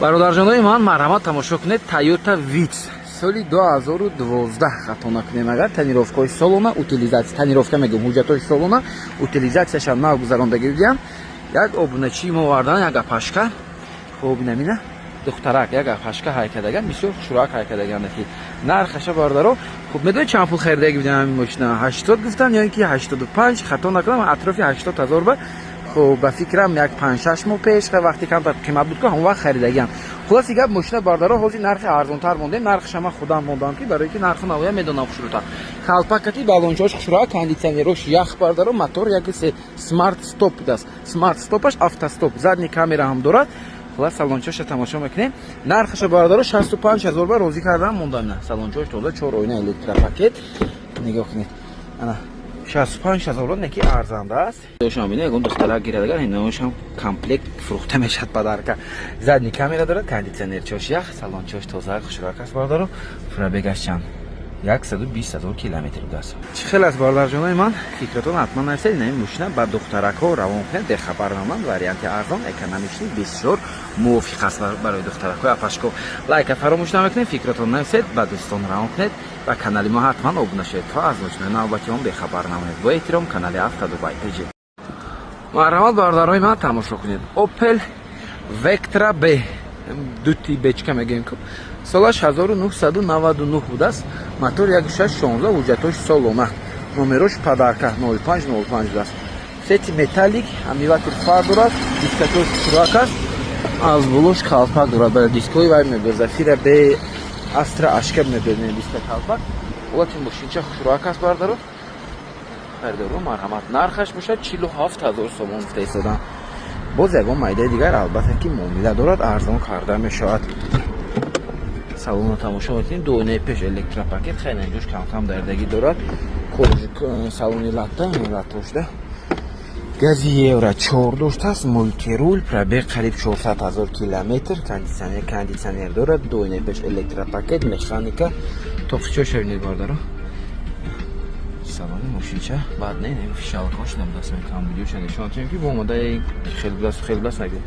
бародарҷонои ман, марҳамат тамошо кунед. Toyota Vitz соли 2012 хато накунем агар тонировкаи солона утилизатсия, тонировка мегӯям, ҳуҷҷатҳои солона утилизатсияшам нагузарондагӣ будиям. Як обуначи мо вардан, як апашка. Хоб намина духтарак, як апашка ҳай кардаган, бисёр хушрак ҳай кардаган. Нархаша бародаро, хуб медонед чанд пул харидагӣ будиам ҳамин мошина? 80 гуфтам ё ин ки 85, хато накунам, атрофи 80 000 ба. خب با فکرم یک 5-6 ماه پیش وقتی کمتر قیمت بود که اون وقت خریدگیم. خلاص دیگه ماشین باردارا حاضر نرخ ارزان تر مونده. نرخش هم خودم موندم که برای که نرخ نویا میدونم خوشروتا. خالپاکتی بالونچاش خوشرا، کاندیشنروش یخ باردارا، موتور یکی سمارت استاپ داست. سمارت استاپش авто стоп. задний камера هم دارد. خلاص سالونچاش تماشا میکنیم. نرخش باردارا 65000 با روزی کردم موندم نه. سالونچاش تازه 4 oyna elektropaket. نگاه کنید. انا 65000 неки арзанда аст. Дошам бинед, он духтарак гирадагар, иношам комплект фурухта мешад подарка. Задний камера дорад, кондитсионер чош ях, салон чош тоза, хушрак аст бардаро. Пробегаш чанд? 120,000 километр будаст. Чӣ хел аст бардарҷонои ман? Фикратон ҳатман нарсед, ин мошина ба духтаракҳо равон кунед, бехабар наманд, варианти арзон, экономичный, бисёр мувофиқ аст барои духтаракҳои апашко. Лайка фаромӯш намекунед, фикратон нарсед, ба дӯстон равон кунед ва канали мо ҳатман обуна шавед, то аз мошинаи навбати он бехабар намонед. Бо эҳтиром, канали Авто Дубай PG. Марҳамат бародарҳои ман, тамошо кунед. Opel Vectra B, дути бечка мегӯем ки солаш 1999 будааст. Мотор 1.616, ҳуҷҷатҳои солона. Номерош падарка 0505 будааст. Сети металлик, амиватир фар дорад, дискатош хушрак аст. Аз булош калпак дорад, бара дискои вай мебӯяд. Зафира B Astra ашкаб мебӯяд диска калпак. Олати мошинча хушрак аст бардаро. Харидору марҳамат. Нархаш бошад 47000 сомон фистодан. боз ягон майдаи дигар албатта ки муомила дорад, арзон карда мешавад. салонро тамошо метавонед. 2 oynaи пеш электропакет, хеле инҷош кам дардагӣ дорад. Кожик салони латтошда. гази евро 4 доштааст, мультирул, пробег қариб 400000 километр, кондитсионер дорад, 2 oynaи пеш электропакет, механика. Тоқичо шавинед бардаро. салони мошинча бад не, фишалкош намдаст мекам видеоша нишон додем ки бо омодаи хеле бас нагӯ.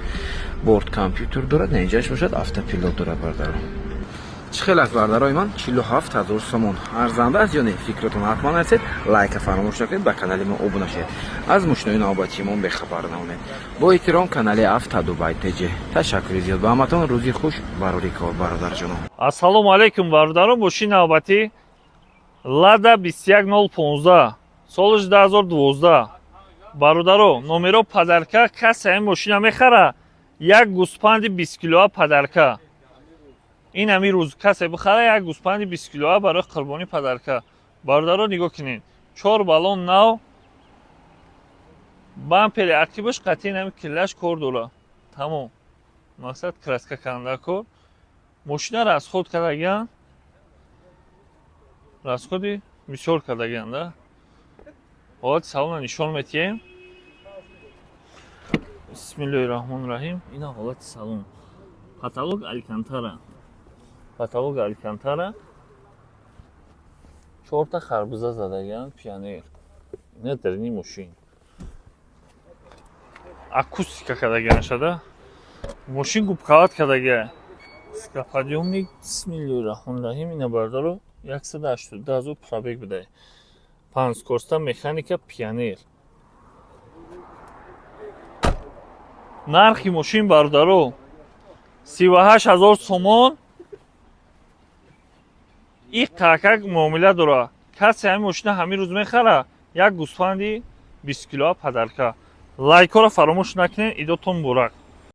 борд компютер дорад, инҷаш бошад, автопилот дорад бардаро. Чӣ хел аст бардарои ман? 47000 сомон. Арзанда аст ё не? Фикратон ҳатман ҳастед. Лайка фаромӯш накунед, ба канали мо обуна шавед. Аз мошинаи навбатии мо бехабар намонед. Бо эҳтиром, канали Авто Дубай PG. Ташаккури зиёд ба ҳаматон. рӯзи хуш, барори кор бародарҷонон. Ассалому алайкум бародарон. мошини навбатӣ Lada 21015 солиш 2012. бародаро, номеро падарка. касе ин мошина мехара, як гӯспанди 20 килоа падарка. ин ҳами рӯз касе бихара, як гӯспанди 20 килоа барои қурбони падарка. бародаро, нигоҳ кинед. 4 балон нав, бампери активаш, қатъи ин ҳами киллаш кор дора. Тамом. мақсад краска кардани кор. мошина расход кардагиан. расходи бисёр кардагиан да. ҳолати салонро нишон метиҳем. бисмиллоҳи раҳмони раҳим. ина ҳолати салон. потолок алькантара. потолок алькантара. 4 та харбуза задагиан, пионер. ина дарини мошин. акустика кардагиан шуда. мошин губкават кардагиан. скаподъёмник. бисмиллоҳи раҳмони раҳим. ина бардаро 180,000 пробег будай. 5 скороста, механика, пионер. нархи мошин бардаро 38000 сомон. ин қакак муомила дора. касе ҳамин мошина ҳамин рӯз мехара, як гӯспанди 20 килоа падарка. лайкоро фаромӯш накунед. идотон муборак.